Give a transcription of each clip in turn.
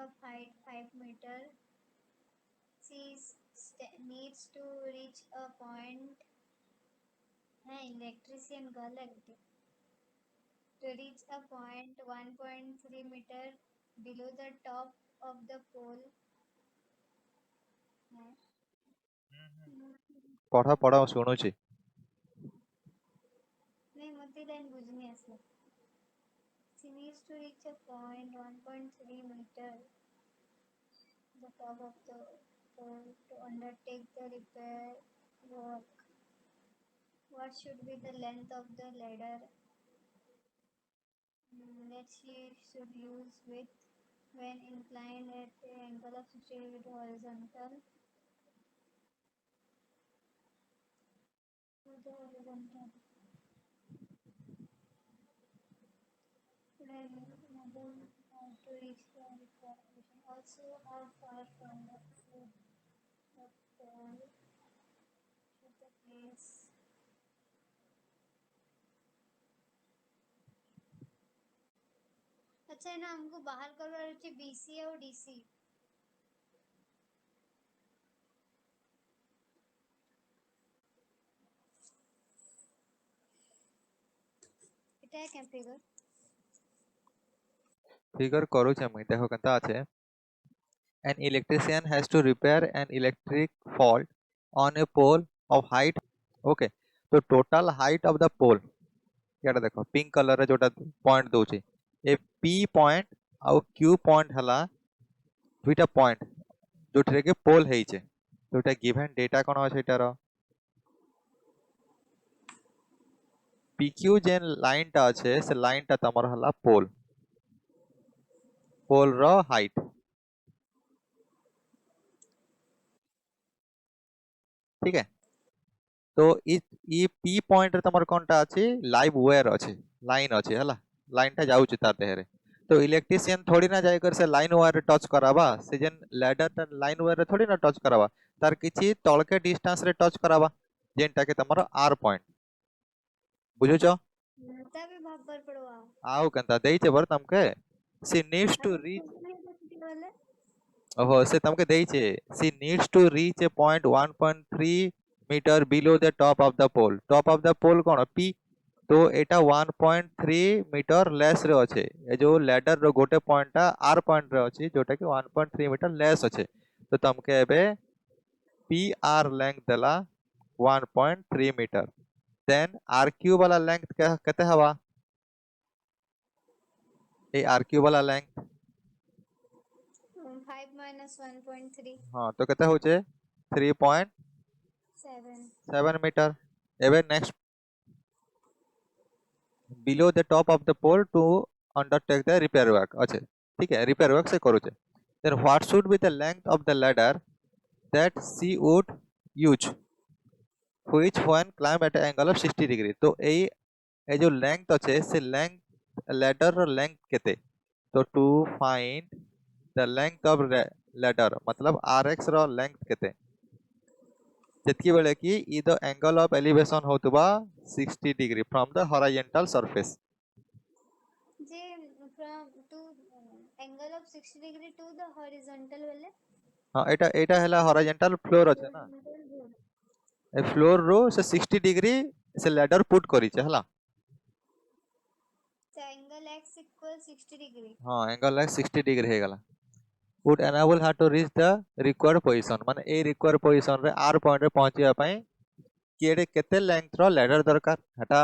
of height 5 meter. She needs to reach a point. Electrician girl लगती to reach a point 1.3 meter below the top of the pole. पढ़ा पढ़ा शुणुची नहीं मते line बुझनी असला. She needs to reach a point 1.3 meter the top of the pole to undertake the repair work. What should be the length of the ladder that she should use with when inclined at the angle of 60 degree horizontal to the horizontal. Then another how to reach the required position. Also, how far from the pole should the place. अच्छा है ना हमको बाहर करवा रहे थे BC और DC. এটা है क्या फिगर फिगर करूचे मुई देखो केनता আছে an electrician has to repair an electric fault on a pole of height okay तो total height of the pole याडा देखो पिंक कलर रे जोटा point Dochi A P point आउ क्यू पॉइंट हला दुईटा पॉइंट जोठरे के पोल हेइचे जोटा गिवन डेटा कोन अछि एटार पीक्यू जेन लाइन टा আছে से लाइन टा तमर हला पोल पोल रो हाइट ठीक है तो ई पी पॉइंट रे तमर कोनटा अछि लाइव वायर अछि लाइन अछि हला लाइन टा जाउची तार देहरे तो इलेक्ट्रिशियन थोड़ी ना जाय कर से लाइन वायर टच कराबा से जेन लैडर टा लाइन वायर रे थोड़ी ना टच कराबा तार किछि तळके डिस्टेंस रे टच कराबा जेनटा के तमर आर पॉइंट बुझुचो तभी भाबर पड़वा आउ कंता देइचे बर तमके सी नीड्स टू अरे रीच कितने वाले ओहो से तमके देइचे she needs to reach a point 1.3 metre below the top of the pole कोन पी तो एटा 1.3 मीटर लेस रे अछि ए जो लैडर रो गोटे पॉइंट आर पॉइंट रे अछि जोटा कि 1.3 मीटर लेस अछि तो तमके एबे पी आर लेंथ देला 1.3 मीटर देन आर क्यू वाला लेंथ कते हवा ए आर क्यू वाला लेंथ 5 minus 1.3 हां तो कते होचे 3.7 7 मीटर एबे next below the top of the pole to undertake the repair work अच्छे ठीक है repair work से करूचे then what should be the length of the ladder that she would use which when climb at an angle of 60 degree तो ए जो length अच्छे से length ladder रो length केते तो to find the length of ladder मतलब rx रो length केते ଯେତିକି ବେଳେ କି the angle of elevation होतबा 60 degree from the horizontal surface J from to angle of 60 degree to the horizontal वाले हाँ एटा हैला horizontal floor अछि ना ए फ्लोर रो से 60 डिग्री से लैडर पुट करिचे हला the angle x equals 60 degree हाँ एंगल है 60 डिग्री हे गला would enable her to reach the required position माने ए required position रे r पॉइंट रे पहुंचिया पई केडे केते लेंथ रो लैडर दरकार हटा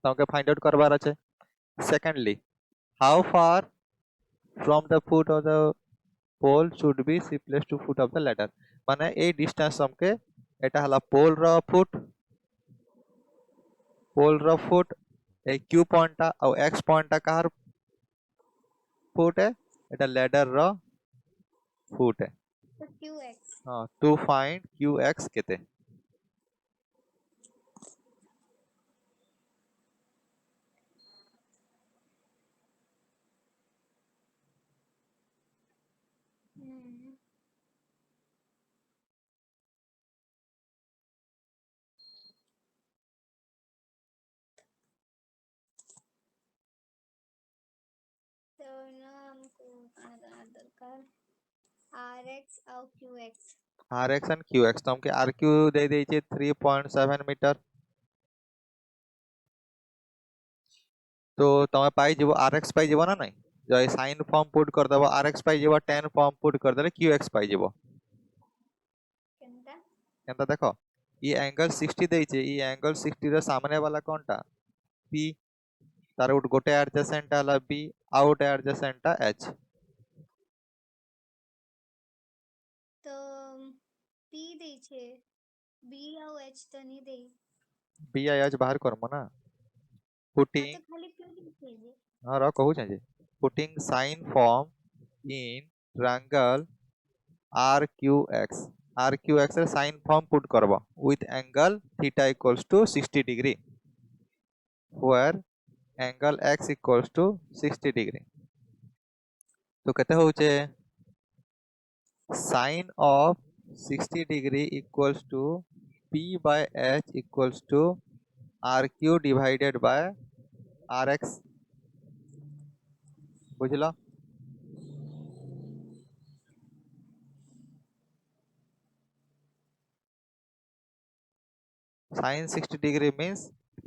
तमके फाइंड आउट करबार अछि secondly how far from the foot of the pole should be she placed to foot of the ladder माने ए distance हमके एटा हला पोल रो फुट ए क्यू पॉइंट और एक्स पॉइंट कहार फुट है एटा लैडर रो फुट है तो qx हाँ टू फाइंड क्यू एक्स केते तो ना हमको दरकार rx और qx rx and qx तो हमके rq दे देइछे 3.7 मीटर तो तमे पाई जीवो rx पाई जीवो ना नहीं जो sin फॉर्म पुट कर देबो rx पाई जीवो tan फॉर्म पुट कर देले qx पाई जीवो केनता केनता देखो ई एंगल 60 देइछे ई एंगल 60 रो सामने वाला कोनटा p तार गोटे एडजेसेंट हला b आ गोटे एडजेसेंट h तो p दे छे b और h तो नहीं दे b आ h बाहर करमो ना हाँ पुटिंग तो खाली p लिखे जे हां र कहू जे putting sin form in triangle RQX RQX रे sin फॉर्म पुट करबो with angle theta equals to 60 degree where angle x equals to 60 degree तो कहते होचे sin of 60 degree equals to p by h equals to rq divided by rx बुझलो sin 60 degree means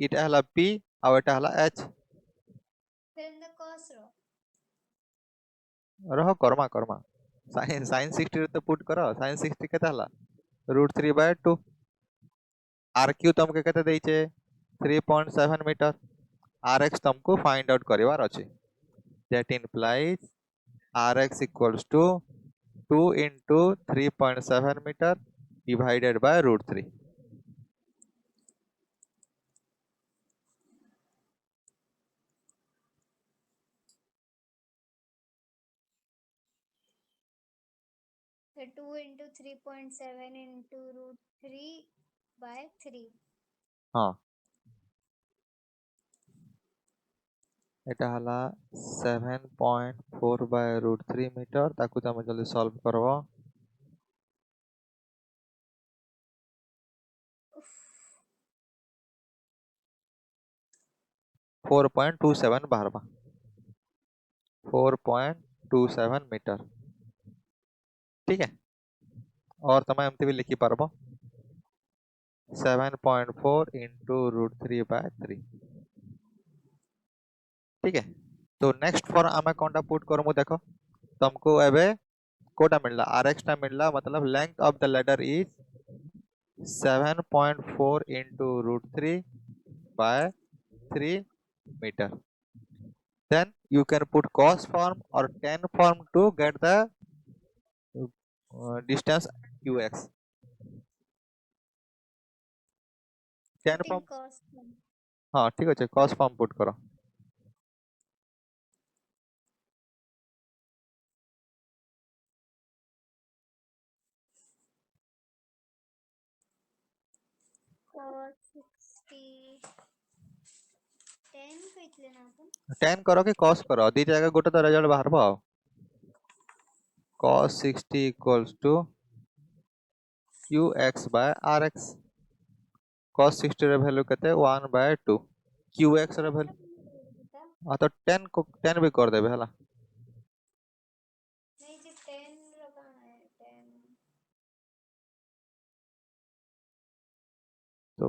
এটা হলা p আর এটা হলা h फिर अंदर cos रो रह कर्मा sin 60 रे तो पुट करो sin 60 केते हला √3/2 rq तुमके केते देइछे 3.7 मीटर rx तुमको फाइंड आउट करिवार अछि that implies rx equals to 2 into 3.7 meter divided by √3 फिर 2 into 3.7 into √3/3 हाँ এটা হলা 7.4 by √3 meter ताकू तमे जल्दी सॉल्व करबो 4.27 बाहरबा 4.27 मीटर ठीक है और तमे एमती भी लिखी पारबो 7.4 into √3/3 ठीक है तो नेक्स्ट फॉर आमे कोनटा पुट करमु देखो तुमको एबे कोटा मिलला rx टा मिलला मतलब length of the ladder is 7.4 into √3 by 3 meter then you can put cos form or tan form to get the distance qx tan putting form cos हाँ ठीक है cos form पुट करो cos 60 10 कितले ना अपन tan करो कि cos करो दी जगह गोटे तो रिजल्ट बाहर बा cos 60 equals to qx by rx cos 60 रे वैल्यू केते 1/2 qx रे वैल्यू हाँ तो 10 को 10 भी कर देबे हला नहीं जी 10 रखा है 10 तो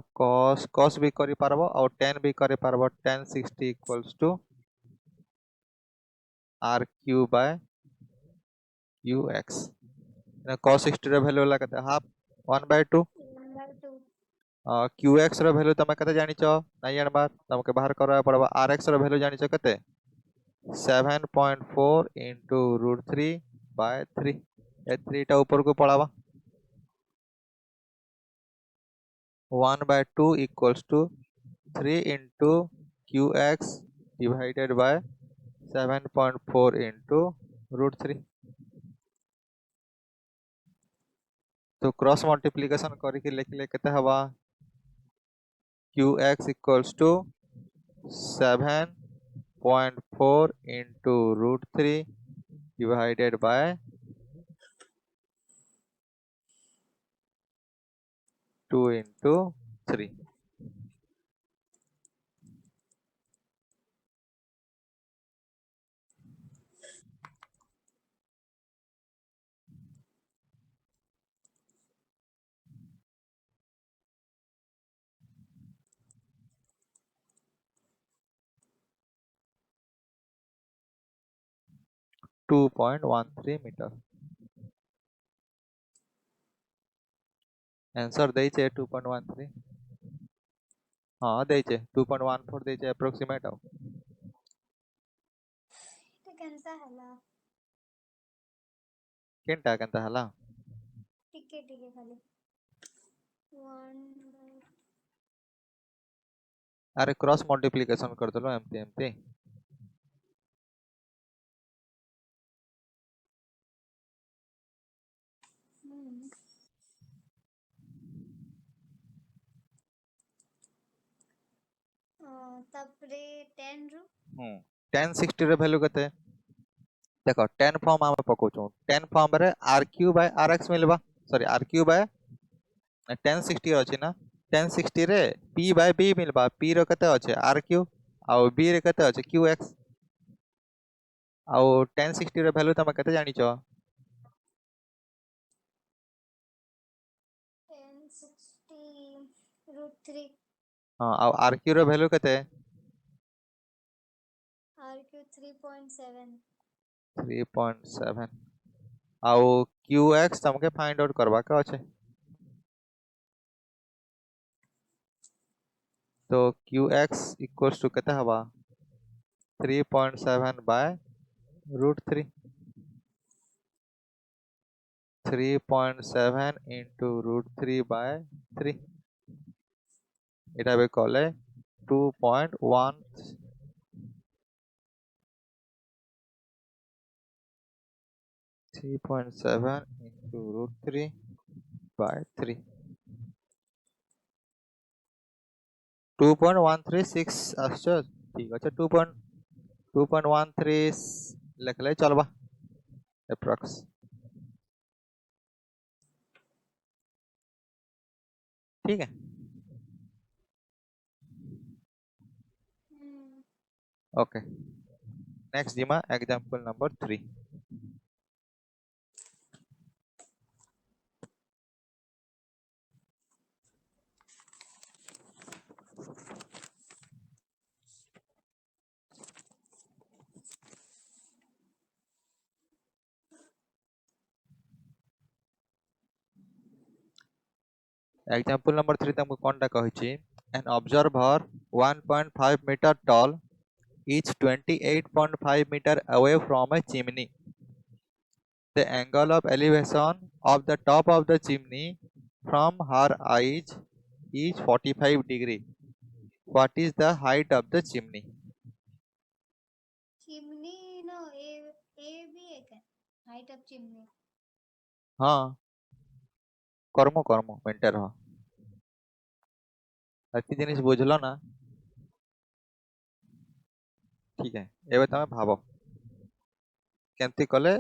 cos भी करि पारबो और tan भी करि पारबो tan 60 equals to rq by qx cos 60 रे वैल्यू ला केते हाफ 1/2 1/2 qx रो वैल्यू तमे केते जानिचो नै जानबार तमके बाहर करबा पड़बा rx रो वैल्यू जानिचो केते 7.4 into √3/3 ए 3 टा ऊपर को Padwa 1/2 equals to 3 into qx divided by 7.4 into √3 तो क्रॉस मल्टीप्लिकेशन करके लिखले केते हवा qx equals to 7.4 into √3 divided by 2 into 3 2.13 metre answer ଦେଇଛେ 2.13 हाँ ଦେଇଛେ 2.14 ଦେଇଛେ approximate ଆଉ এটা কেনসা ହେଲା କେନ୍ତା ହେଲା ଟିକେ ଟିକେ ଖାଲି 1 अरे क्रॉस मल्टीप्लिकेशन करदेलो एमती एमती ତାପରେ 10 ରୁ 1060 रे वैल्यू केते देखो 10 फॉर्म आमे पकोचो 10 फॉर्म रे rq बाय rx मिलबा सॉरी rq बाय 1060 अछि ना 1060 रे p बाय b मिलबा p रो केते अछि rq आउ b रे केते अछि qx आउ 1060 रे वैल्यू तमे केते जानिचो 1060 √3 हां आउ rq रो वैल्यू केते rq 3.7 3.7 आउ qx तमके फाइंड आउट करबा के अछि तो qx इक्वल्स टू केते हवा 3.7 बाय √3 3.7 into √3 by 3 এটা বে কলে 2.1 3.7 into √3 by 3 2.136 আসছে ঠিক আছে 2.13 লিখলে চলবা অ্যাপ্রক্স ठीक है ओके नेक्स्ट जिमा एग्जांपल नंबर 3 एग्जांपल नंबर 3 तुमको कोनटा कहिछि an observer 1.5 meter tall is 28.5 meter away from a chimney. The angle of elevation of the top of the chimney from her eyes is 45 degree. What is the height of the chimney? Chimney नो ए भी एक है height of chimney हाँ कर्म maintain रह बाकी जिनिस बुझलो ना ठीक है एबे तमे भाबो केमती कले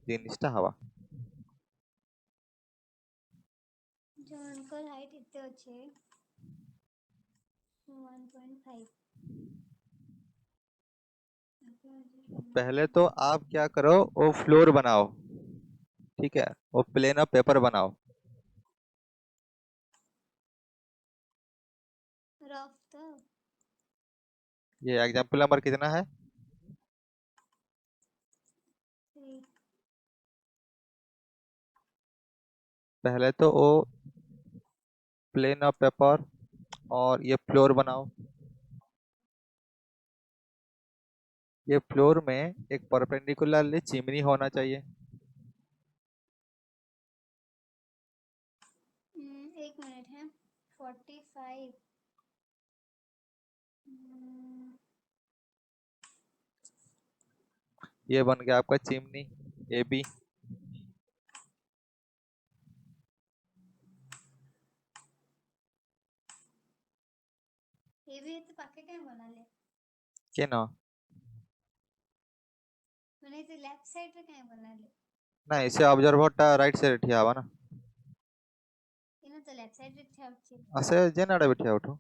जिनिसटा हवा जो अंकल हाइट इतने अच्छे 1.5 पहले तो आप क्या करो वो फ्लोर बनाओ ठीक है वो प्लेन ऑफ पेपर बनाओ रफ तो ये एग्जांपल नंबर कितना है 3 पहले तो वो प्लेन ऑफ पेपर और ये फ्लोर बनाओ ये फ्लोर में एक परपेंडिकुलरली चिमनी होना चाहिए एक मिनट है 45 ये बन गया आपका चिमनी ए बी ये भी तो पाके क्या बना ले के ना मैंने तो लेफ्ट साइड पे क्या बना ले ना इसे ऑब्जर्वर टा राइट साइड ठिया हवा ना इनो तो लेफ्ट साइड पे था अच्छे असे जे नाडे बिठिया उठो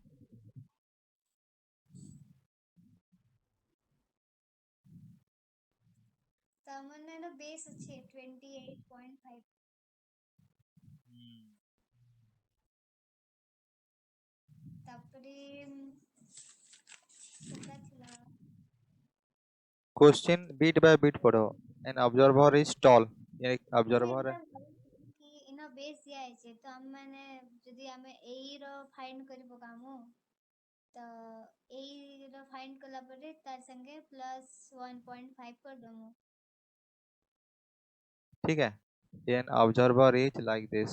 तमन्ना नो बेस अच्छे 28.5 तापरे कोटा छिला क्वेश्चन बीट बाय बीट पढ़ो an observer is tall एक observer है कि इना बेस दिया है तो हम मैंने यदि हमें ए रो फाइंड करी पकामु तो ए रो फाइंड कला परे तार संगे प्लस 1.5 कर दमु ठीक है an observer is like this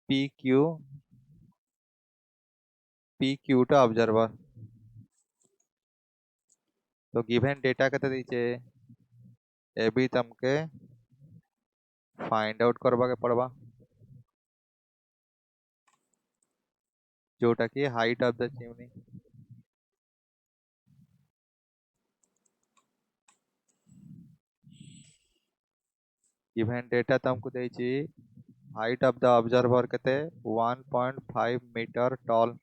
pq pq टा observer तो गिवन डेटा केते दीचे ए भी तमके फाइंड आउट करबा के पड़बा जोटा की height of the chimney given data तुमको देची हाइट ऑफ द ऑब्जर्वर केते 1.5 मीटर टॉल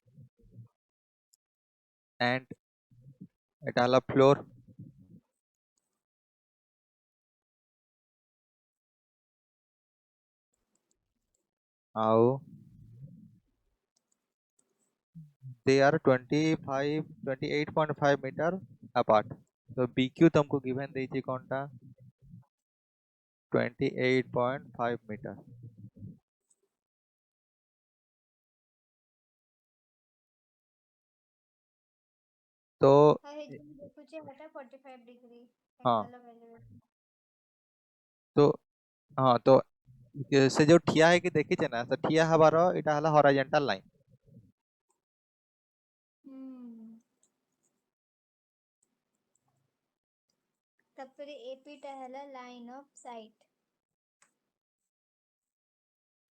एंड एटा हला फ्लोर आउ they are 28.5 मीटर apart तो BQ तुमको गिवन देची कौनटा 28.5 मीटर तो है देखो जे हटा 45 डिग्री हाँ एंगल ऑफ एलिवेशन तो हाँ तो से जो ठिया है कि देखी छे ना तो ठिया हबार इटा हला हॉरिजॉन्टल लाइन तपरे एपी टा हला लाइन ऑफ साइट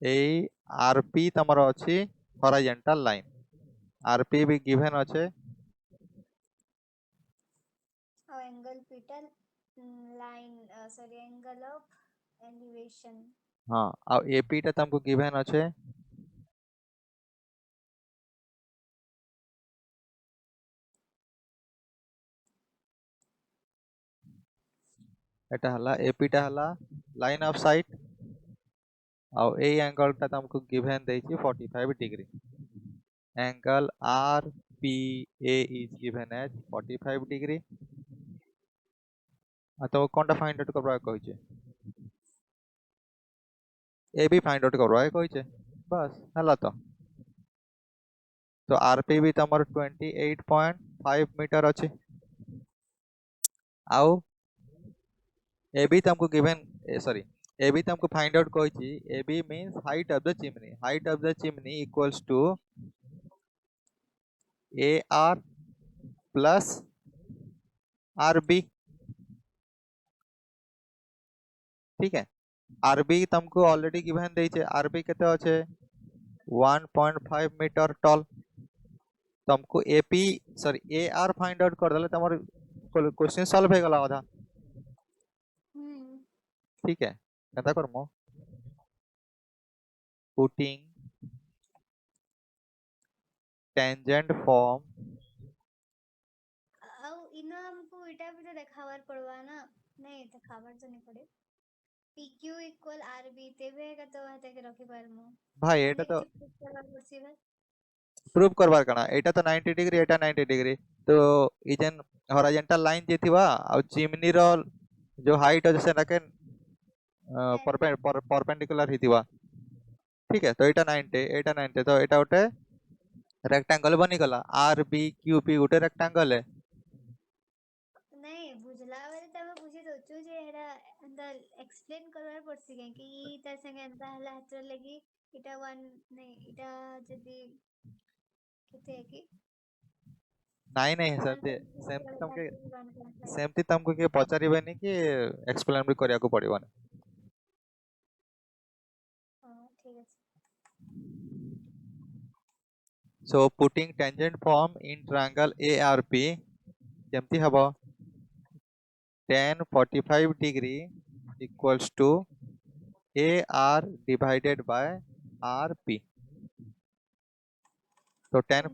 এই आरपी तमरो अछि हॉरिजॉन्टल लाइन आरपी भी गिवन अछि और एंगल पीटा line sorry angle of elevation हाँ आ एपी टा तुमको गिवन अछि এটা হলা এপিটা হলা লাইন অফ সাইট ଆଉ এই অ্যাঙ্গেলটা तुमको गिवन ଦେଇଛି 45 degree angle RPA is given as 45 degree तो कोनटा फाइंड आउट करबा कहै छै ए भी फाइंड आउट करबा कहै छै बस हला तो आरपी भी तमर 28.5 मीटर अछि आउ ए भी तुमको गिवन सॉरी ए भी तुमको फाइंड आउट कहै छी A B means height of the chimney equals to A R plus R B ठीक है आर बी तुमको ऑलरेडी गिवन देई छे आर बी केते अछि 1.5 मीटर टॉल तुमको A P sorry A R find out कर देले तमर क्वेश्चन सॉल्व हो गला आधा ठीक है केता करमो पुटिंग टेंजेंट फॉर्म ଆଉ ଇନ हमको इटा भी तो देखावर पड़वा ना नहीं देखावर तो नहीं पड़े PQ इक्वल RB तेबे का तो हते के रखि पारमु भाई एटा हमने तो किछि प्रूफ करवा पड़सी प्रूव करबार कना एटा तो 90 डिग्री एटा 90 डिग्री तो इजन हॉरिजॉन्टल लाइन जे थिबा आ चिमनी रो जो हाइट अछि सेना के परपेंडिकुलर हिथिबा ठीक है तो एटा 90 तो एटा उठे रेक्टेंगल बनी गला आर बी क्यू पी उठे रेक्टेंगल है नहीं बुझला वाले तब बुझी दोचु जे एरा अंदर एक्सप्लेन करवार पड़सी के कि ई तार संगे अंता हला हत्र लगी इटा वन नहीं इटा जदी केते कि नहीं नहीं सेमती तुमको के पचारिबेनी कि एक्सप्लेन भी करिया को पड़िबो ठीक है so putting tangent form in triangle ARP केमती हबो tan 45 degree equals to AR divided by RP तो tan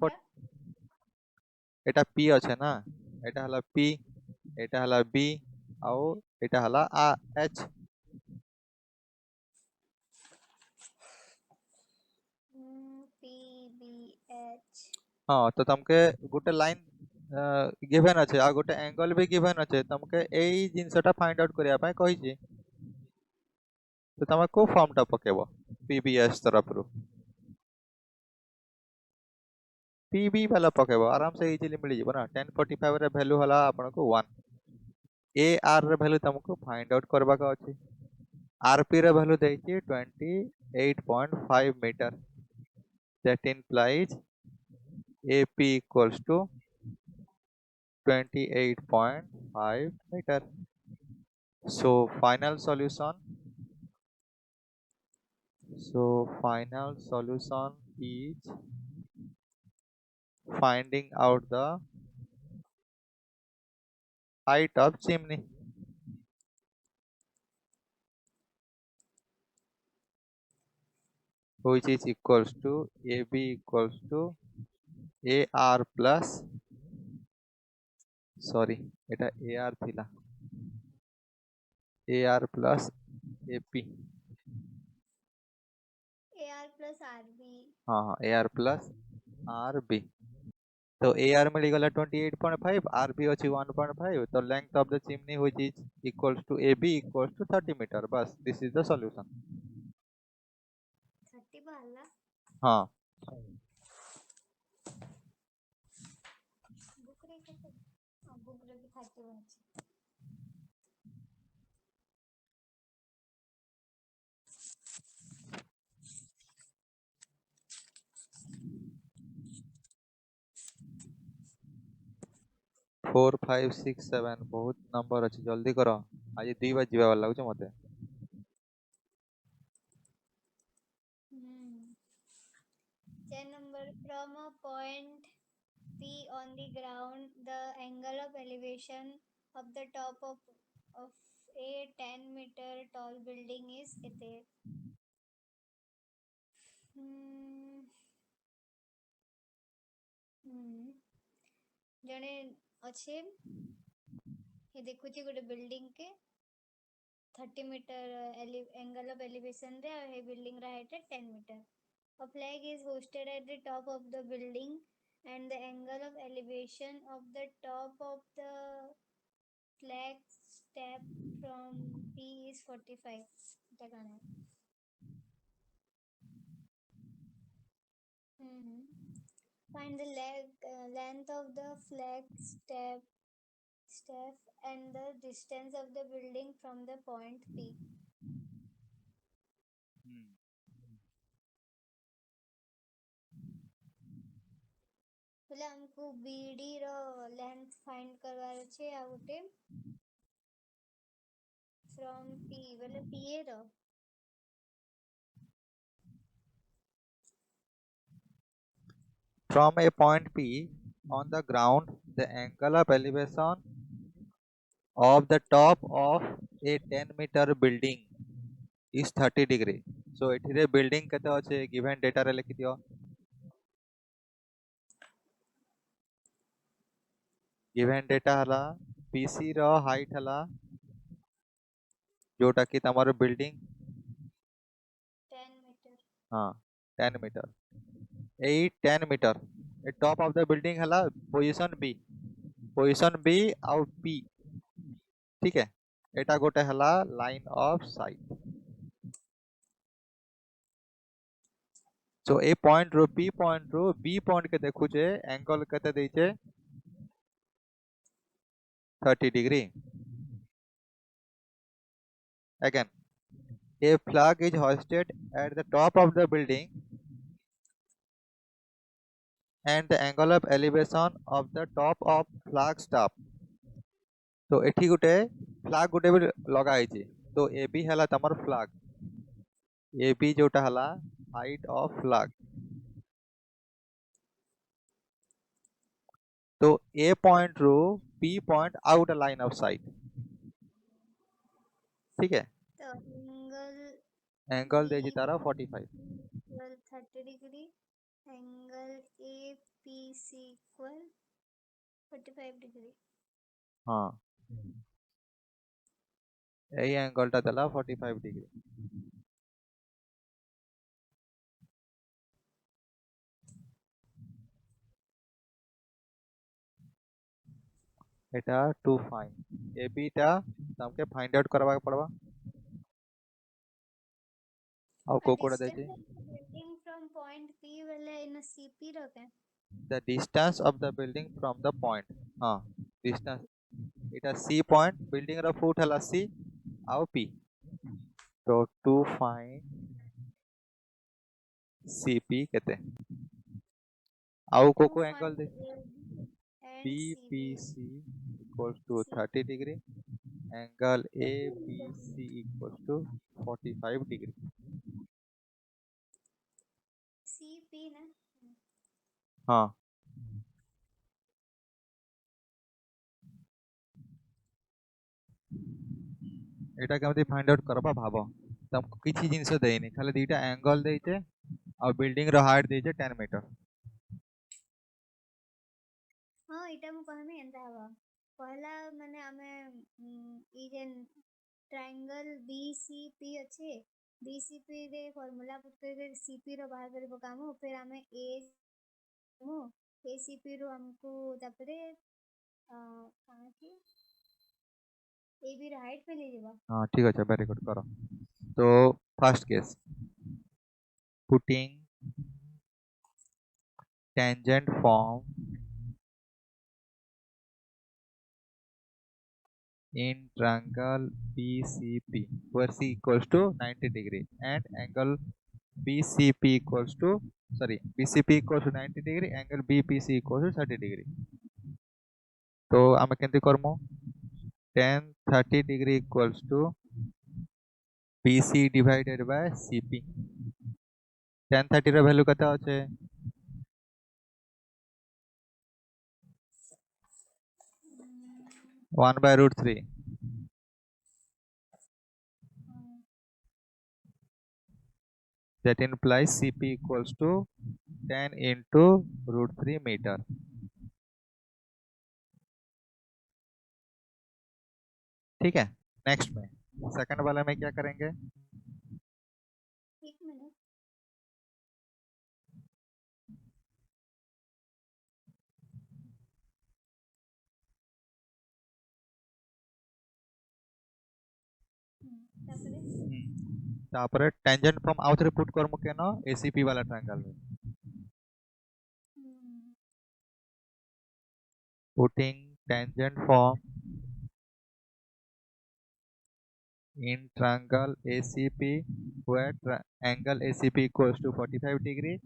এটা P আছে না এটা হলো P এটা হলো B ଆଉ এটা হলো H PBH हाँ तो तुमके गोटे लाइन गिवन अच्छे आ गोटे एंगल भी गिवन अच्छे तुमके एई जिनसटा फाइंड आउट करिया पय कहिछि तो तुम को फॉर्म टा पकेबो पीबीएस तरफ रु पीबी वाला पकेबो आराम से इजीली मिल जिवो ना 1045 रे वैल्यू हला आपन को 1 ए आर रे वैल्यू तुमको फाइंड आउट करबा का अछि आरपी रे वैल्यू देछि 28.5 metre that implies AP equals to 28.5 meter. So final solution. So final solution is finding out the height of chimney, which is equals to AB equals to AR plus sorry এটা AR থিলা AR plus AP AR plus RB. हाँ हाँ AR plus RB तो AR मिलगला 28.5 RB अछि 1.5 तो length of the chimney which is equals to AB equals to 30 meter बस this is the solution 30 बाला हाँ book रे केते बुक रे भी 31 अछि 4 5 6 7 बहुत नंबर अछि जल्दी करो आज 2 बार जीवा वाला लागछ मते Hmm. 10 number from a point P on the ground, the angle of elevation of the top of a 10-meter tall building is kete. Hmm. Hmm. जने अच्छे ये देखो जी गोटे बिल्डिंग के 30 मीटर एंगल ऑफ एलिवेशन रे और ये बिल्डिंग रा height 10 metre. A flag is hoisted at the top of the building and the angle of elevation of the top of the flag step from P is 45. এটা কানে. Find the length of the flag step and the distance of the building from the point P. पहले हमको BD रो length find करवार छे आ गोटे from P बोले PA row from a point P on the ground the angle of elevation of the top of a 10 meter building is 30 degree so एठिरे building केते अछि given data रे लिखि दियो given data हला PC रो height हला जोटा कि तमर building 10 मीटर. हाँ 10 metre 10 metre A top of the building हला पोजीशन बी आउ पी ठीक है एटा गोटे हला line of sight so A point रो पी पॉइंट रो बी पॉइंट के देखु जे एंगल केते दै छै 30 degree again a flag is hoisted at the top of the building and the angle of elevation of the top of flag staff तो एठी गोटे फ्लैग गोटे भी लगा आइछि तो ए बी हला तमर फ्लैग ए बी जोटा हला हाइट ऑफ फ्लैग तो ए पॉइंट रो B point out line of sight ठीक है तो एंगल दे B तारा 45 equal 30 degree, angle APC equal 45 degree. हाँ এই অ্যাঙ্গেলটা দেলা 45 ডিগ্রি এটা টু ফাইন এবি টা तमके फाइंड आउट करवा पड़वा ଆଉ The କୋଉ କୋଉଟା ଦେଇଛି distance of the building from point P वाले in a CP रखे the distance of the building from the point हाँ distance এটা C point building ର foot ହେଲା C ଆଉ P तो to find CP केते ଆଉ କୋଉ to କୋଉ find angle they and CB. BPC equals to 30 degree angle ABC equals to 45 degree CP ना हाँ एटा केमती फाइंड आउट करबा भाबो तुमको किछि जिंस देइनी खाली दुईटा एंगल देइचे और बिल्डिंग रो हाइट देइचे 10 मीटर हाँ इटा मु कहमी एंता हवा पहला माने आमे ई जेन ट्रायंगल BCP अच्छे BCP रे फार्मूला पुट करके CP रो बाहर करे पकामु फिर आमे A मु ACP रो हमको तापरे कहाँ की AB रो हाइट पे ले जेबा हाँ ठीक है वेरी गुड करो तो first case putting tangent form in triangle BCP where C equals to 90 degree and angle BCP equals to BCP equals to 90 degree angle BPC equals to 30 degree तो आमे केंति करमु tan 30 degree equals to BC divided by CP tan 30 ର value कता আছে 1 by root 3 that implies CP equals to 10 into root 3 meter ठीक है next में second वाले में क्या करेंगे एक मिनट तापरे टेंजेंट फ्रॉम आउथरे पुट करमु केनो एसीपी वाला ट्रायंगल में putting tangent from in triangle ACP where angle ACP equals to 45 degree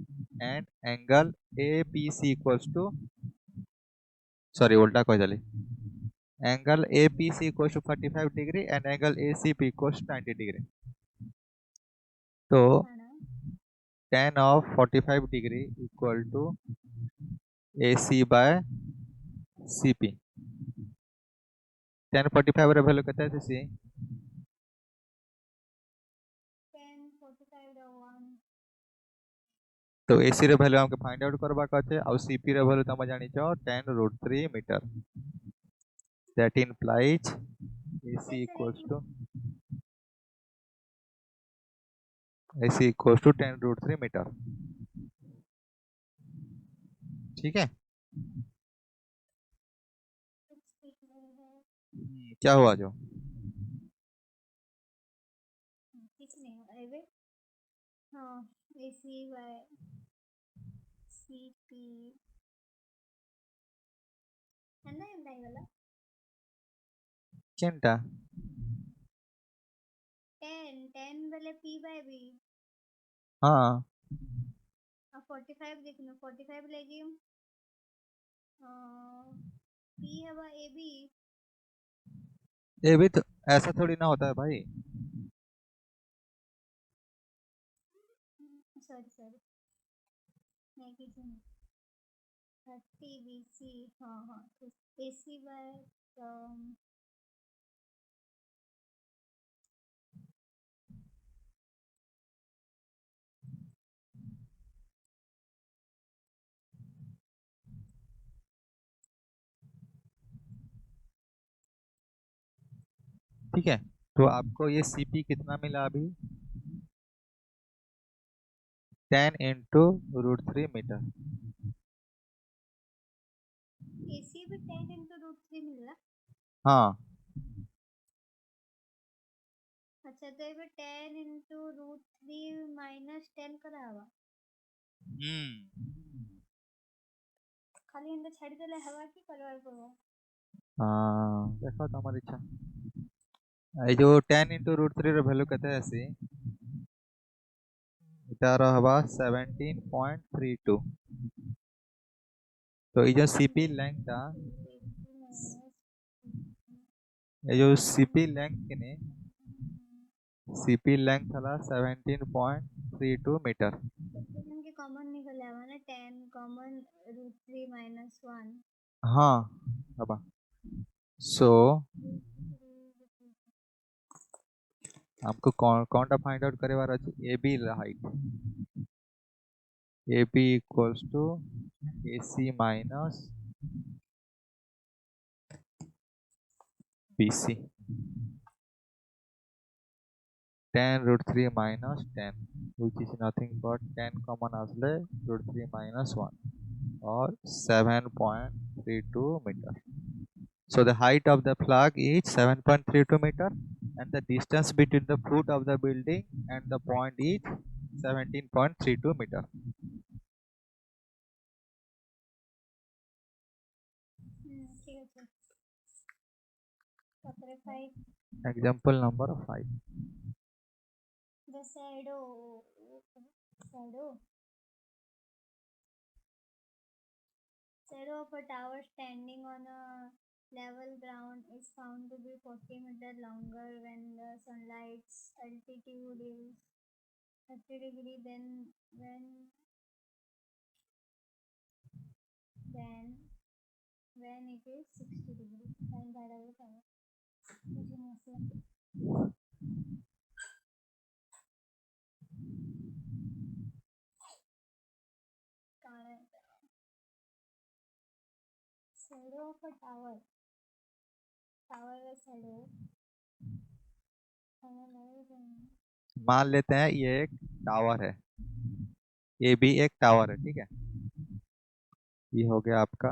and angle APC equals to उल्टा कह देली angle APC equals to 45 degree and angle ACP equals to 90 degree तो tan of 45 degree equal to AC by CP tan 45 रे value केते छै सी 1045 1 तो AC रे value हमके find out करबा कहते और CP रे वैल्यू तम जानि छ 10 root 3 metre that implies AC equals to 10 root 3 metre ठीक है क्या हुआ जो कुछ नहीं एवे हाँ AC by CP है ना एंदा वाला केनटा 10 वाले P by B हाँ 45 देखना 45 लेगी P हवा AB ये भी तो ऐसा थोड़ी ना होता है भाई सॉरी नहीं कुछ नहीं 30 BC हाँ तो AC by ठीक है तो आपको ये CP कितना मिला अभी 10 into root 3 मीटर AC भी 10 into √3 मिलला। हाँ अच्छा तो ये 10 into √3 minus 10 करा हवा खाली एंदा छाड़ी देले हवा की करवार पड़वा। देखो तमर इच्छा ए जो 10 into √3 ର ଭ୍ୟାଲୁ କେତେ ଆସି ଏଟାର ହବା 17.32 तो ये जो सीपी लेंथ था ये जो सीपी लेंथ किने सीपी लेंथ हला 17.32 मीटर इनके कॉमन निकल आवा ना 10 कॉमन √3 minus 1 हाँ हबा सो हमको कौन टा फाइंड आउट करेवार अछि A B height A B equals to A C minus B C 10√3 minus 10 which is nothing but 10 common asle √3 minus 1 or 7.32 meter. So the height of the flag is 7.32 meter and the distance between the foot of the building and the point is 17.32 meter. ठीक है तापर 5 Example number 5. the shadow of a tower standing on a level ground is found to be 40 meters longer when the sunlight's altitude is 30 degree when it is 60 degree and that is shadow of a tower shadow मान लेते हैं ये एक tower है ये भी एक tower है ठीक है ये हो गया आपका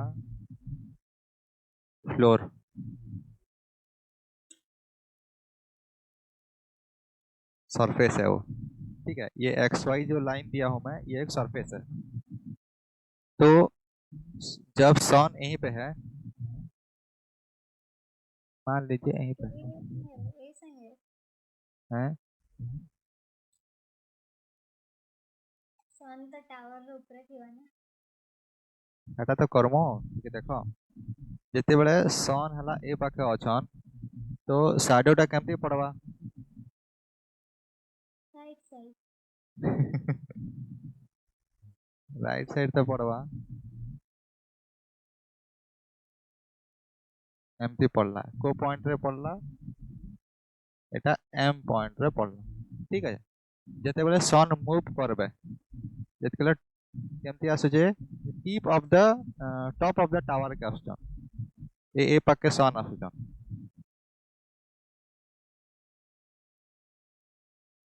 फ्लोर सरफेस है वो ठीक है ये एक्स वाई जो लाइन दिया हूं मैं ये एक सरफेस है तो जब सन यहीं पे है मान लीजिए यहीं पे है सन तो टावर रो ऊपर थिवाना एटा तो कर्म ठीक देखो जिते बेले सन हला ए पाखे अछन तो शैडोटा केमती पड़वा राइट साइड राइट साइड तो पड़वा एमती पड़ला को पॉइंट रे पड़ला एटा एम पॉइंट रे पड़ला ठीक है जिते बेले सन मूव करबे जेत केले केमती आसु जे tip of the top of the tower के आसुचन ए पाखे सन आसुचन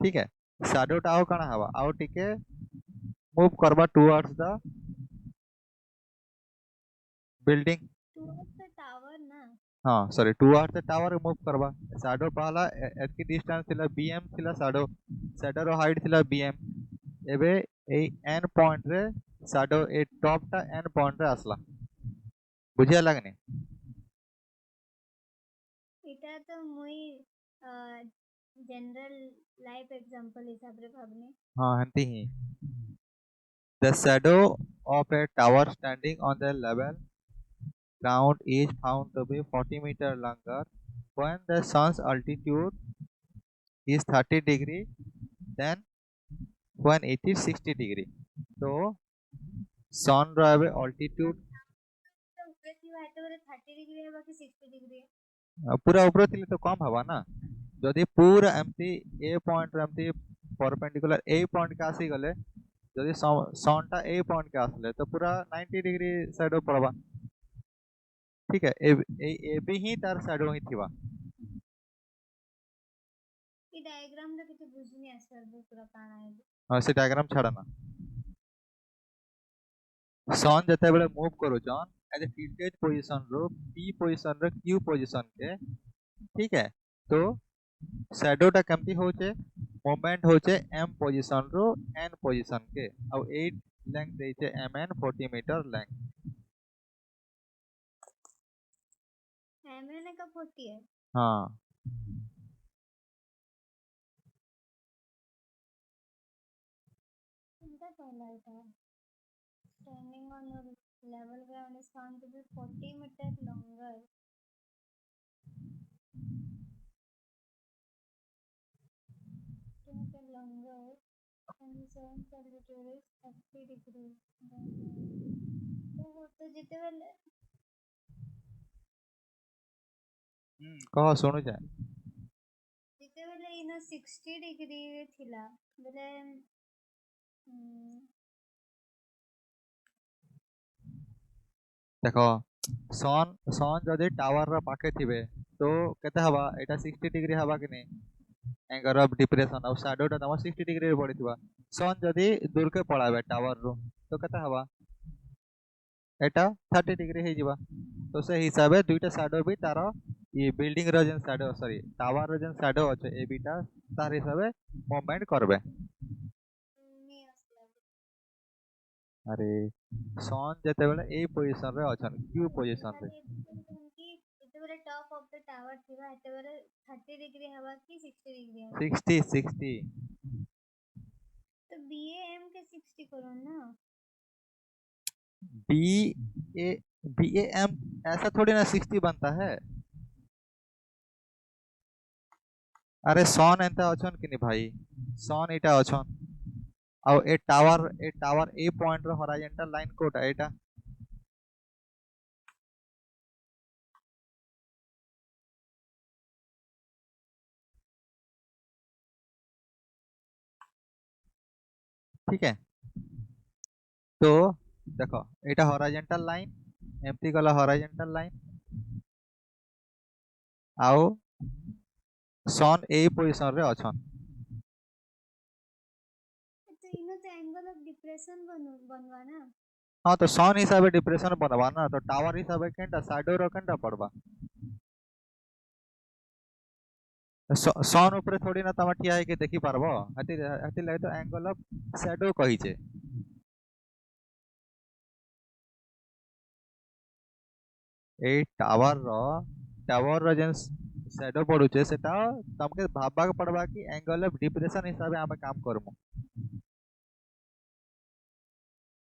ठीक है शैडोटा आउ काना हवा आउ टिके मूव करबा towards the building towards the tower ना हाँ sorry towards the tower move करबा शैडो पहला एतकी डिस्टेंस थिला बीएम थिला शैडो रो हाइट थिला बीएम एबे ए एन पॉइंट रे शैडो ए टॉप टा एन पॉइंट रे आसला बुझिया लागनी इटा तो मुई जनरल लाइफ एग्जांपल हिसाब रे भाबने हाँ हंती ही the shadow of a tower standing on the level ground is found to be 40 meter longer when the sun's altitude is 30 degree then when it is 60 degree तो sun रो एबे altitude तो ऊपर थी बाटे बोले 30 डिग्री है बाकी 60 डिग्री पूरा ऊपर थिले तो कम हवा ना जदि पूरा एमती ए पॉइंट रे एमती परपेंडिकुलर ए पॉइंट के आसी गले जदि सन टा ए पॉइंट के आसले तो पूरा 90 डिग्री शैडो पड़वा ठीक है ए बी ही तार शैडो ही थिवा ई डायग्राम रे किछ बुझनी आसर पूरा काना है हां से डायग्राम छाड़ा ना सन जते बेले मूव करू जन एज ए टिल्टेड पोजीशन रो पी पोजीशन रो क्यू पोजीशन के ठीक है तो शैडोटा केमती होचे मोमेंट होचे एम पोजीशन रो एन पोजीशन के और 8 लेंथ देचे M N 40 metre length M N का 40 है। हाँ इनका पहला था standing on a level ground is found to be 40 meter longer. Longer and the sun altitude is 30 degrees. तो जितेबेले कह सुनु जाए जितेबेले इन 60 डिग्री रे थिला बेले देखो सन सन जदि टावर रा पाखे थिबे तो केते हवा एटा 60 डिग्री हवा कि नहीं एंगल ऑफ डिप्रेशन और शैडोटा तम 60 डिग्री रे पड़िथिबा सन जदि दूर के पळाबे टावर रो तो केते हवा एटा 30 डिग्री हे जिबा तो से हिसाबे दुईटा शैडो भी तार ये बिल्डिंग रो जेन शैडो सॉरी टावर रो जेन शैडो अछि ए बीटा तार हिसाबे मूवमेंट करबे नहीं असला अरे सन जते बेले ए पोजीशन रे अछन क्यू पोजीशन रे कि जितेबेले टॉप ऑफ द टावर थिबा एतेबेले 30 डिग्री हवा कि 60 डिग्री हवा 60 तो बीएम के 60 करो ना B A B A M ऐसा थोड़ी ना 60 बनता है अरे सन एंता अछन कि नहीं भाई सन एटा अछन और ए टावर ए पॉइंट रो हॉरिजॉन्टल लाइन कोटा एटा ठीक है तो देखो एटा हॉरिजॉन्टल लाइन एमती गला हॉरिजॉन्टल लाइन आओ सन ए पोजीशन रे अछन तो इनो तो एंगल ऑफ डिप्रेशन बनवा ना हाँ तो सन हिसाबे डिप्रेशन बनवा ना तो टावर हिसाबे केंटा शैडो रो केंटा पड़बा सन ऊपर थोड़ी ना तमा ठिया है के देखि पारबो हती लगे तो एंगल ऑफ शैडो कहि छे ए टावर रो जेन शैडो पड़ुचे सेटा तमके भाबा के पड़बा कि एंगल ऑफ डिप्रेशन हिसाबे आमे काम करमु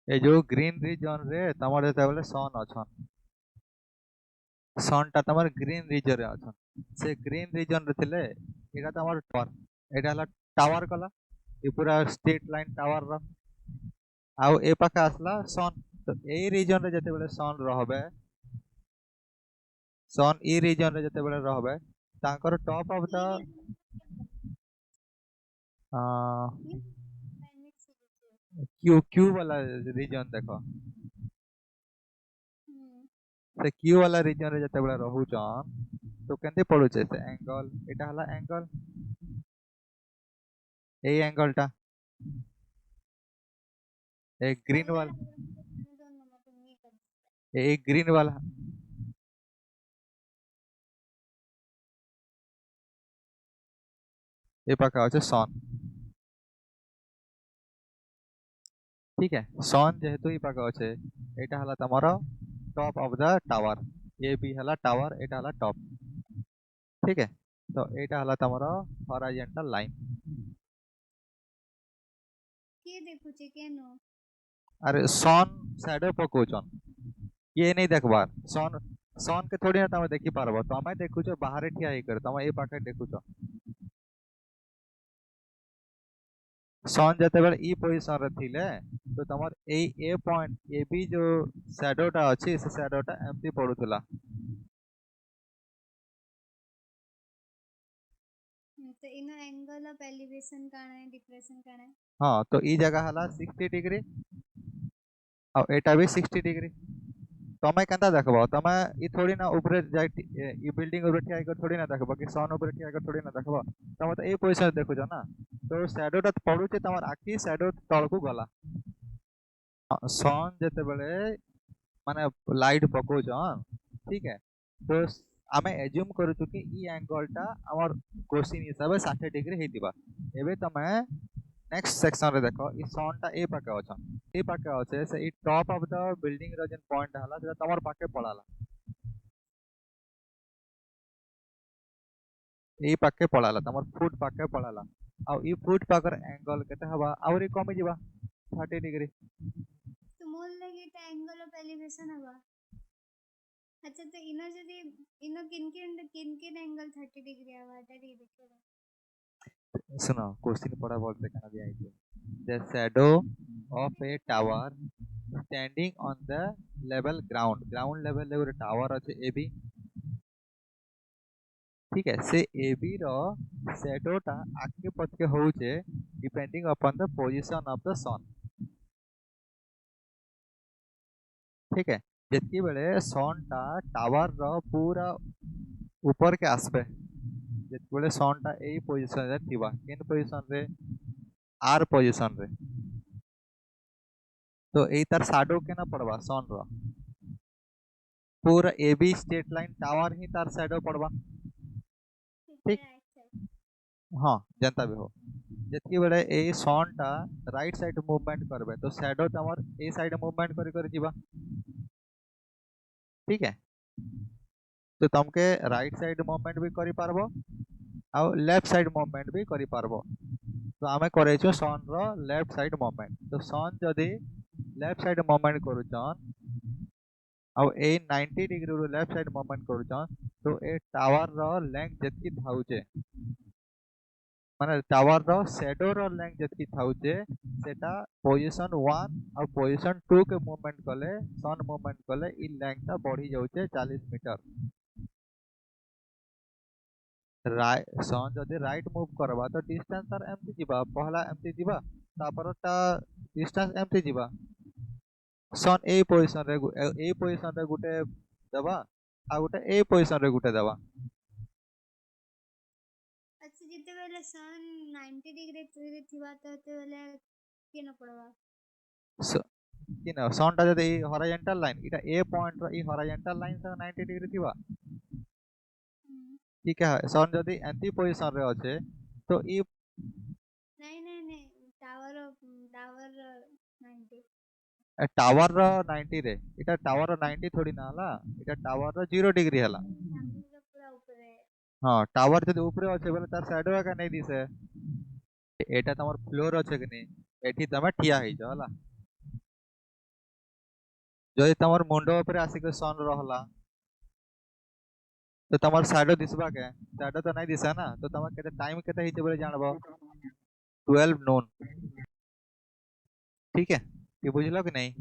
ए जो ग्रीन रीजन रे तमर जेते बोले सन अछन सनटा तमर ग्रीन रीजन रे अछन से ग्रीन रीजन रे थिले एटा तमर टावर एटा हला टावर कला ए पूरा स्ट्रेट लाइन टावर रो आउ ए पाखे आसला सन तो ए रीजन रे जेते बोले सन रहबे सन ई रीजन रे जेते बेले रहबे तांकर top of the Q Q वाला रीजन देखो से क्यू वाला रीजन रे जेते बेले रहूचन तो केंते पड़ुचे से एंगल एटा हला एंगल ए एंगलटा ए ग्रीन वाला ए ग्रीन वाला ए पाखा আছে सन ठीक है सन जेहेतु ई पाखा আছে এটা हला तमरो top of the tower A B हला टावर এটা हला टॉप ठीक है तो এটা हला तमरो हॉरिजॉन्टल लाइन के देखुचे केनो अरे सन शैडो पकोचन ये नहीं देखबार सन सन के थोड़ी ना तमे देखि पारबो तमे देखुचो बाहर ठिया हे कर तमे ए पाखे देखुचो सन जते बेले ई पोजीशन रे थिले तो तमर ए पॉइंट ए बी जो शैडोटा अछि से शैडोटा एम्प्टी पडुतला तो इनो एंगल ऑफ एलिवेशन काना है डिप्रेशन काना है हां तो ई जगह हला 60 डिग्री और एटा भी 60 डिग्री तमे केनता देखबो तमे ई थोड़ी ना ऊपर जाय ई बिल्डिंग ऊपर ठिया कर थोड़ी ना देखबो कि सन ऊपर ठिया कर थोड़ी ना देखबो तमे तो ए पोजीशन देखु छ ना तो शैडोटा पडुचे तमर आखी शैडो तळकु गला सन जते बेले माने लाइट पकोच ठीक है। तो आमे एज्यूम करूछु कि ई एंगल टा हमर क्वेश्चन हिसाब से 60 डिग्री हेतिबा। एबे तमे नेक्स्ट सेक्शन रे देखो ई सन टा ए पाके अछन, ए पाके अछे से ई टॉप ऑफ द बिल्डिंग रो जेन पॉइंट हला से तमर पाके पड़ाला, ए पाके पड़ाला तमर फुट पाके पड़ाला। आ ई फुट पाकर एंगल केते हबा आउरी कमी जिबा 30 डिग्री। तो मोल लगे तो एंगल ऑफ एलिवेशन हवा। अच्छा तो इनो जदी इनो किन किन एंगल 30 डिग्री हवा ता दी देखो। सुनो क्वेश्चन पढ़ा बोलते कहना दिया है the shadow of a tower standing on the level ground level रे ଗୋଟେ टावर ଅଛି AB, ठीक है। से AB रो शैडो टा आगे पछके होउचे depending upon the position of the sun, ठीक है। जतकी बेले सन टा टावर रो पूरा ऊपर के आसबे, जतकी बेले सन टा एई पोजीशन रे थिबा, किन पोजीशन रे आर पोजीशन रे, तो एई तार शैडो केना पड़वा सन रो पूरा AB स्ट्रेट लाइन टावर ही तार शैडो पड़वा, ठीक। Right side. हाँ जनता भी हो जतकी बेले ए सन टा राइट साइड मूवमेंट करबे तो शैडो तमर ए साइड मूवमेंट करी करी जीवा, ठीक है। तो तमके राइट साइड मूवमेंट भी करी पारबो आ लेफ्ट साइड मूवमेंट भी करी पारबो। तो आमे करे छु सन रो लेफ्ट साइड मूवमेंट, तो सन जदी लेफ्ट साइड मूवमेंट करूछन आ ए 90 डिग्री रो लेफ्ट साइड मूवमेंट करूछन तो ए टावर रो लेंथ जतकी थाउचे माने टावर रो शैडो रो लेंथ जतकी थाउचे सेटा पोजीशन 1 और पोजीशन 2 के मूवमेंट कले सन मूवमेंट कले इ लेंथ ता बढ़ी जाउचे 40 मीटर। राइट सन जदी राइट मूव करबा तो डिस्टेंस तार एमती जीवा, पहला एमती जीवा तापर ता डिस्टेंस एमती जीवा। सन ए पोजीशन रे गुटे दबा आ गुटे ए पोजीशन रे गुटे दबा। अच्छा जिते बेले सन 90 डिग्री रे थिबा तो बेले केना पड़वा कि ना सन टा जदी हॉरिजॉन्टल लाइन इटा ए पॉइंट रो इ हॉरिजॉन्टल लाइन से 90 डिग्री थिबा, ठीक है। सन जदी एंटी पोजीशन रे अछि तो इ नहीं नहीं नहीं टावर 90 टावर रो 90 रे इटा टावर रो 90 थोड़ी ना हला, इटा टावर रो 0 डिग्री हला। पूरा ऊपर है। हां टावर जदी ऊपरे अछि बोले तार शैडो का नहीं दिसे, एटा तमर फ्लोर अछि कि नहीं एठी तमे ठिया हेइ जा हला। जदी तमर मुंडो ऊपर आसी के सन रहला तो तमर शैडो दिसबा के शैडो तो नहीं दिसे ना, तो तमर केते टाइम केते हेइ बोले जानबो 12 नून, ठीक है। ये बुझलो कि नहीं।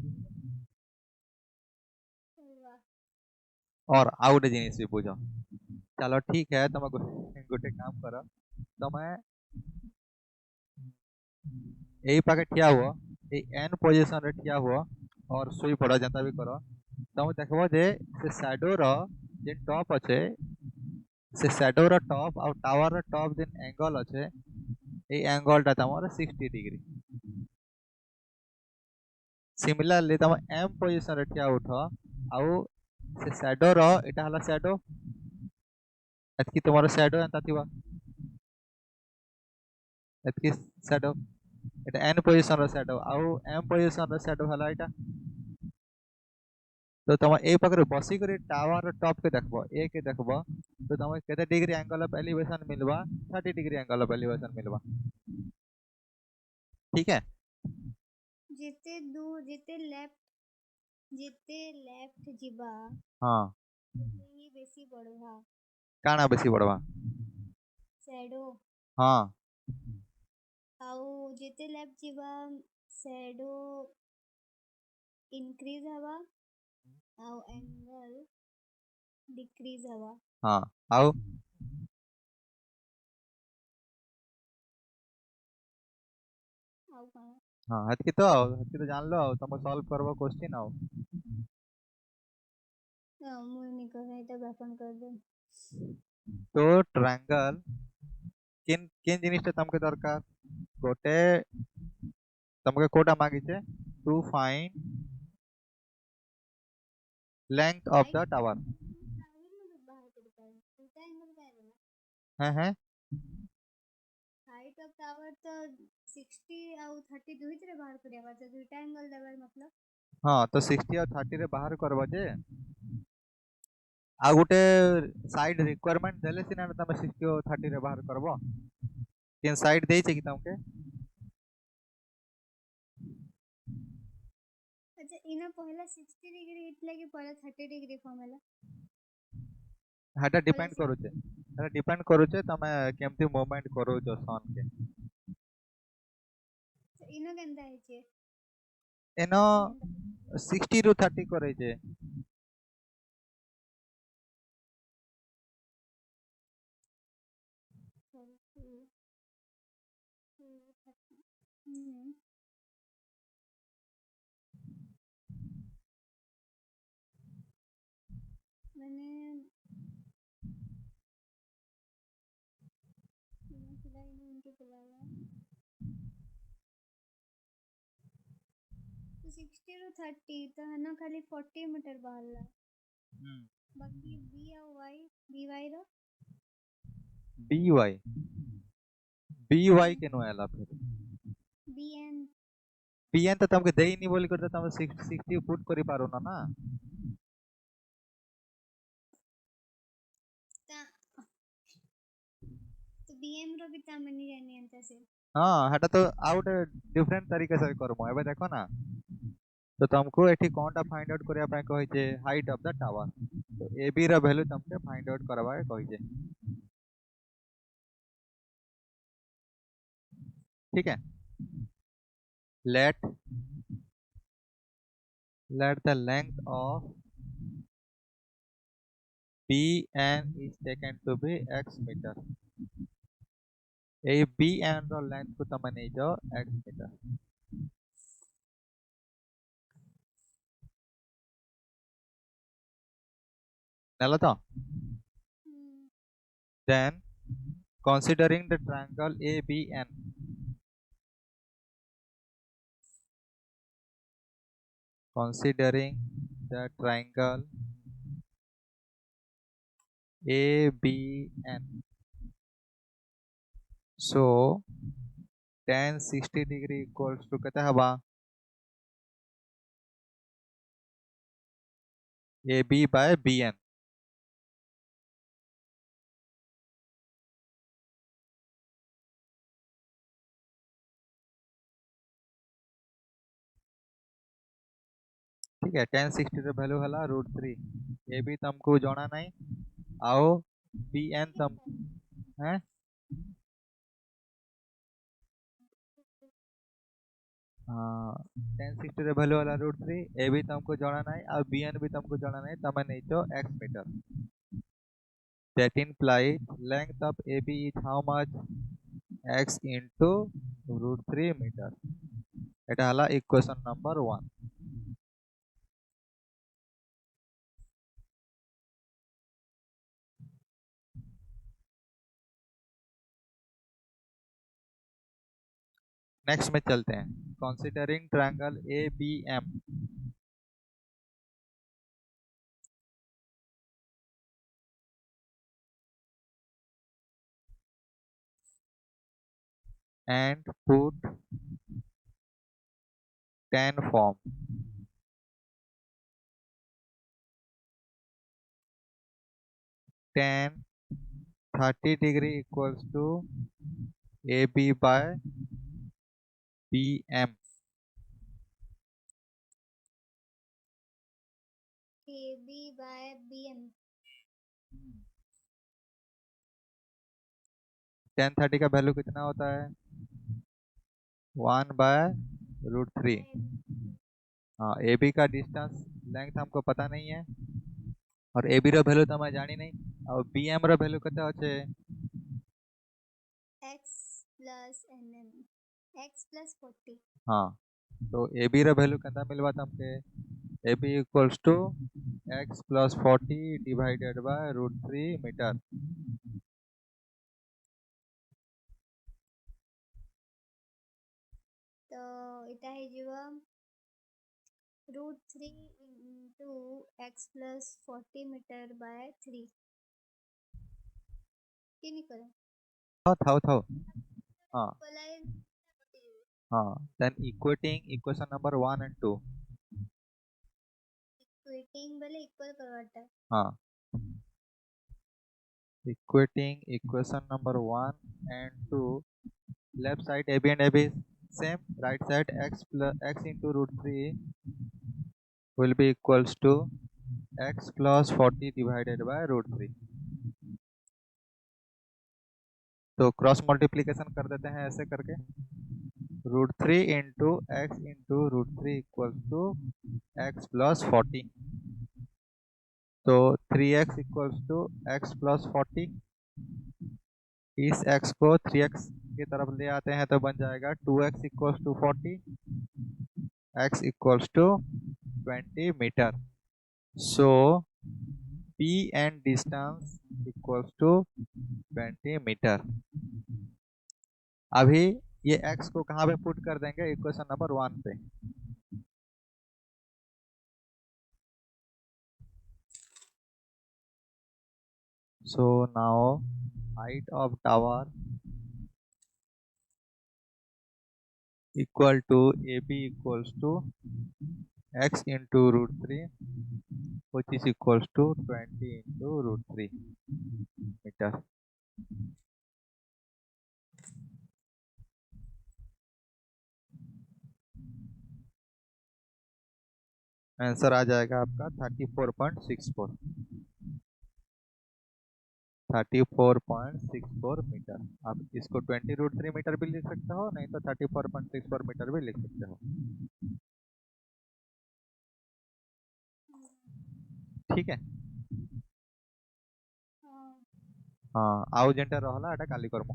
और आउ गोटे जिनिस भी बुझ, चलो ठीक है तुम गोटे काम कर तुम यही पाके ठिया हुआ एन पोजीशन रे ठिया हुआ और सुई पड़ जनता भी कर तुम देखबो जे से शैडो रो जे टॉप अच्छे से शैडो रो टॉप और टावर रो टॉप जे एंगल अच्छे ए एंगल टा तमर 60 डिग्री। सिमिलरली तुम एम पोजीशन रे ठिया उठ आउ से शैडो रो एटा हला शैडो एतकी तुम्हारा शैडो एंता थिबा एतकी शैडो এটা n পজিশন ର shadow ଆଉ m ପଜିସନ ର shadow ହେଲା ଏଟା। तो तुम ए पाखरे बसी करी टावर टॉप के देखबो ए के देखबो तो तुम केते डिग्री एंगल ऑफ एलिवेशन मिलबा 30 डिग्री एंगल ऑफ एलिवेशन मिलबा, ठीक है। जिते दूर जिते लेफ्ट जीवा हां ही बेसी बड़वा काना बेसी बड़वा शैडो हां आउ जिते लेफ्ट जीवा शैडो इंक्रीज हवा आउ एंगल डिक्रीज हवा। हां आउ आउ का हां हतकी तो जान लो तुम सॉल्व करबो क्वेश्चन आउ मुझे नहीं तो व्यापन कर दे। तो ट्रायंगल किन किन जिनिस तुमके दरकार गोटे तुमके कोटा मागिचे to find length of the tower है हाइट ऑफ टावर तो 60 ଆଉ 30 ଦୁଇଥିରେ ବାହାର କରିବା ତ ଦୁଇଟା एंगल ଦେବାର मतलब हाँ तो 60 और 30 रे बाहर करबा जे आ गुटे साइड रिक्वायरमेंट देले सिना तमे 60 और 30 रे बाहर करबो केन साइड देई छै कि तमके अच्छा इना पहला 60 डिग्री हिटला कि पहला 30 डिग्री फॉर्म होला हाटा डिपेंड करू छै हाटा डिपेंड करू छै तमे केमती मूवमेंट करू जो सन के इना केनता है छै एनो 60 रु 30 करे छै मैंने सिलाई में उनके चलाया तो 60 टू 30 तो है ना खाली 40 मीटर बाहर बाकी बी और वाई बी वाई रो बीवाई केनो आला फिर बी एन बीएन तो तमके देई नहीं बोली करते तम 60 पुट करी पारो ना तो बी एम रो भी ता मनी जानी अंत से हाँ हटा तो आउट डिफरेंट तरीके से करमो एबे देखो ना तो तुमको एठी कोनटा फाइंड आउट करिया पय कहै छै हाइट ऑफ द टावर तो एबी रो वैल्यू तुमके फाइंड आउट करबा के कहै छै ठीक है let the length of bn is taken to be x meter A bn रो लेंथ को तमे नै जाओ x meter नला तो then considering the triangle abn considering the triangle abn so tan 60 degree equals to केते हबा ab by bn ठीक है tan 60 रो वैल्यू हला √3 ab तुमको जाना नहीं आओ bn तुम हैं tan 60 रो वैल्यू हला √3 ab तुमको जाना नहीं और bn भी तुमको जाना नहीं तमे नहीं तो x metre that implies length of ab is how much x into √3 meter এটা হলা ইকুয়েশন নাম্বার 1 नेक्स्ट में चलते हैं considering triangle ABM and put tan form tan 30 degree equals to AB by BM AB by BM tan 30 का value कितना होता है 1 bye √3 हाँ AB का डिस्टेंस लेंथ हमको पता नहीं है और AB रो वैल्यू तो हमें जानी नहीं और BM रो वैल्यू कितना होचे x plus nm x plus 40 हाँ तो AB रो वैल्यू कितना मिलवा तुमके AB equals to x plus 40 divided by √3 meter तो इटा है जीवा √3 into x plus 40 meter by 3 কি নিকলে थाओ हाँ इक्वलाइज हाँ then equation number 1 and 2 equating बोले इक्वल करवाता है हाँ equating equation number 1 and 2 left side ab and ab is same, right side x plus x into root 3 will be equals to x plus 40 divided by root 3. तो cross multiplication कर देते हैं ऐसे करके root 3 into root 3 equals to X plus 40. तो 3x equals to X plus 40. इस x को 3x की तरफ ले आते हैं तो बन जाएगा 2x equals to 40, x equals to 20 metre. So p and distance equals to 20 metre. अभी ये x को कहाँ पे पुट कर देंगे इक्वेशन नंबर 1 पे. So now height of tower equal to AB equals to x into root 3 which is equals to 20 into root 3 meter. Answer आ जाएगा आपका 34.64 मीटर. आप इसको 20 रूट 3 मीटर भी लिख सकते हो, नहीं तो 34.64 मीटर भी लिख सकते हो. ठीक है. हाँ हाँ आउ जेंटा रहला एटा काली करमु.